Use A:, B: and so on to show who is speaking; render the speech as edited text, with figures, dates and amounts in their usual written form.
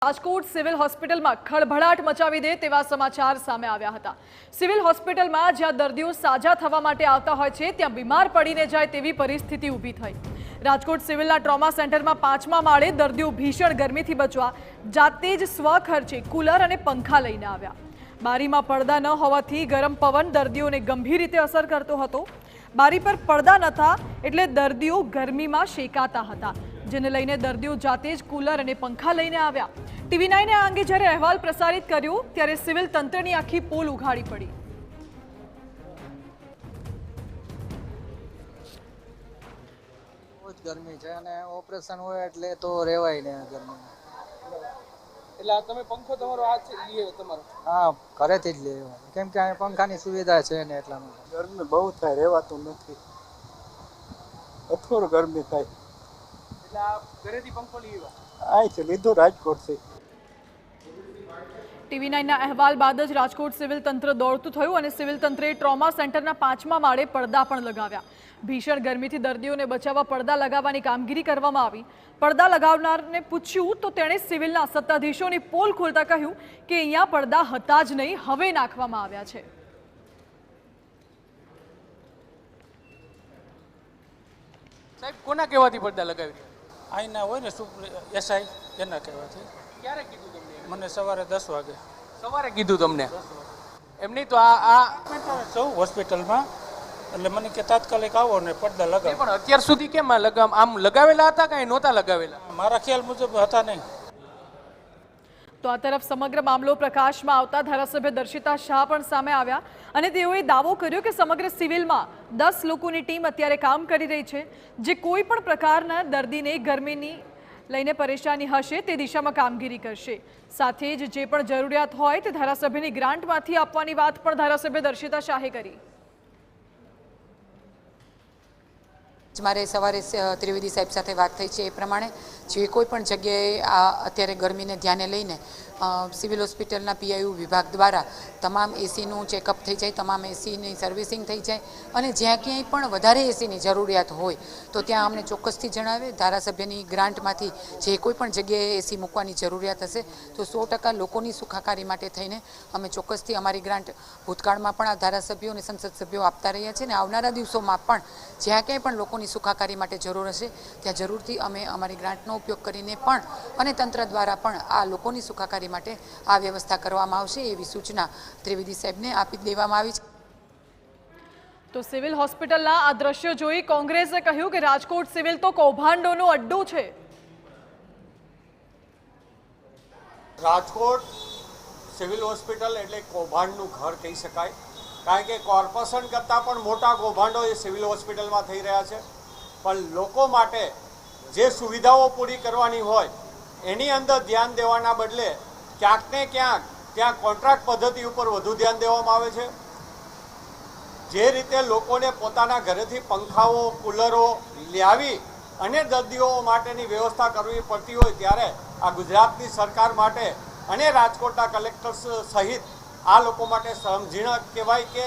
A: Rajkot civil હોસ્પિટલમાં ખળભળાટ મચાવી દે તેવા સમાચાર સામે આવ્યા હતા। સિવિલ હોસ્પિટલમાં જ્યાં દર્દીઓ સાજા થવા માટે આવતા હોય છે ત્યાં બીમાર પડીને જાય તેવી પરિસ્થિતિ ઊભી થઈ। રાજકોટ સિવિલના ટ્રોમા સેન્ટરમાં 5મા માળે દર્દીઓ ભીષણ ગરમીથી બચવા જાતે જ સ્વખર્ચે કુલર અને પંખા લઈને આવ્યા। બારીમાં પડદા ન હોવાથી ગરમ પવન દર્દીઓને ગંભીર રીતે અસર કરતો હતો। બારી પર પડદા નહોતા એટલે દર્દીઓ ગરમીમાં શેકાતા હતા, જેને લઈને દર્દીઓ જાતે જ કુલર અને પંખા લઈને આવ્યા। TV9 આ અંગે જ્યારે અહેવાલ પ્રસારિત કર્યો ત્યારે સિવિલ તંત્રની આખી પોલ ઉઘાડી પડી।
B: બહુ જ ગરમી છે અને ઓપરેશન હોય એટલે તો રહેવાય ને ગરમી।
C: એટલે તમે પંખો તમારો આ છે ઈ તમારો?
B: હા, ઘરેથી જ લેવો કેમ કે અહીં પંખાની સુવિધા છે ને એટલા માટે।
D: ગરમી બહુ થાય, રહેવાતું નથી, અથોર ગરમી થાય।
C: એટલે આ ઘરેથી પંખો લીધો?
D: અહીંથી લીધું રાજકોટથી।
A: TV9 અહેવાલ બાદ જ રાજકોટ સિવિલ તંત્ર દોડતું થયું અને સિવિલ તંત્રે ટ્રોમા સેન્ટરના 5મા માળે પડદા પણ લગાવ્યા। ભીષણ ગરમીથી દર્દીઓને બચાવવા પડદા લગાવવાની કામગીરી કરવામાં આવી। પડદા લગાવનારને પૂછ્યું તો તેણે સિવિલના સત્તાધીશોની પોલ ખોલતા કહ્યું કે અહીંયા પડદા હતા જ નહીં, હવે નાખવામાં આવ્યા છે।
C: સાહેબ, કોના કહેવાથી પડદા લગાવી રહ્યા?
E: અહીંના હોય ને એસઆઈ, એના કહેવાથી।
C: ક્યારે કીધું તમને?
E: મને સવારે 10 વાગે।
C: સવારે કીધું તમને? એમ નહીં તો આ
E: સૌ હોસ્પિટલમાં, એટલે મને કે તાત્કાલિક આવો ને પડદા લગાવો।
C: પણ અત્યાર સુધી કેમ આમ લગાવેલા હતા કે નહોતા લગાવેલા?
E: મારા ખ્યાલ મુજબ હતા નહીં।
A: તો આ તરફ સમગ્ર મામલો પ્રકાશમાં આવતા ધારાસભ્ય દર્શિતા શાહ પણ સામે આવ્યા અને તેઓએ દાવો કર્યો કે સમગ્ર સિવિલમાં 10 લોકોની ટીમ અત્યારે કામ કરી રહી છે, જે કોઈ પણ પ્રકારના દર્દીને ગરમીની લઈને પરેશાની હશે તે દિશામાં કામગીરી કરશે। સાથે જ જે પણ જરૂરિયાત હોય તે ધારાસભ્યની ગ્રાન્ટમાંથી આપવાની વાત પણ ધારાસભ્ય દર્શિતા શાહે કરી।
F: મારે સવારે ત્રિવેદી સાહેબ સાથે વાત થઈ છે એ પ્રમાણે જે કોઈ પણ જગ્યાએ આ અત્યારે ગરમીને ધ્યાને લઈને સિવિલ હોસ્પિટલના પીઆઈયુ વિભાગ દ્વારા તમામ એસીનું ચેકઅપ થઈ જાય, તમામ એસીની સર્વિસિંગ થઈ જાય અને જ્યાં ક્યાંય પણ વધારે એસીની જરૂરિયાત હોય તો ત્યાં અમને ચોક્કસથી જણાવે। ધારાસભ્યની ગ્રાન્ટમાંથી જે કોઈ પણ જગ્યાએ એસી મૂકવાની જરૂરિયાત હશે તો 100% લોકોની સુખાકારી માટે થઈને અમે ચોક્કસથી અમારી ગ્રાન્ટ ભૂતકાળમાં પણ આ ધારાસભ્યો અને સંસદ સભ્યો આપતા રહ્યા છે અને આવનારા દિવસોમાં પણ જ્યાં ક્યાંય પણ લોકોની સુખાકારી માટે જરૂર હશે ત્યાં જરૂરથી અમે અમારી ગ્રાન્ટનો ઉપયોગ કરીને પણ અને તંત્ર દ્વારા પણ આ લોકોની સુખાકારી માટે આ વ્યવસ્થા કરવામાં આવશે એવી સૂચના ત્રિવેદી સાહેબને આપી દેવામાં આવી છે।
A: તો સિવિલ હોસ્પિટલના આ દ્રશ્યો જોઈ કોંગ્રેસે કહ્યું કે રાજકોટ સિવિલ તો કૌભાંડોનો અડ્ડો છે।
G: રાજકોટ સિવિલ હોસ્પિટલ એટલે કૌભાંડનું ઘર કહી શકાય, કારણ કે કોર્પોરેશન કરતાં પણ મોટા કૌભાંડો એ સિવિલ હોસ્પિટલમાં થઈ રહ્યા છે। પણ લોકો માટે જે સુવિધાઓ પૂરી કરવાની હોય એની અંદર ધ્યાન દેવાના બદલે ક્યાંક ને ક્યાંક ત્યાં કોન્ટ્રાક્ટ પદ્ધતિ ઉપર વધુ ધ્યાન દેવામાં આવે છે। જે રીતે લોકોને પોતાના ઘરેથી પંખાઓ, કુલરો લાવી અને દર્દીઓ માટેની વ્યવસ્થા કરવી પડતી હોય ત્યારે આ ગુજરાતની સરકાર માટે અને રાજકોટના કલેક્ટર્સ સહિત આ લોકો માટે સમજણ કહેવાય કે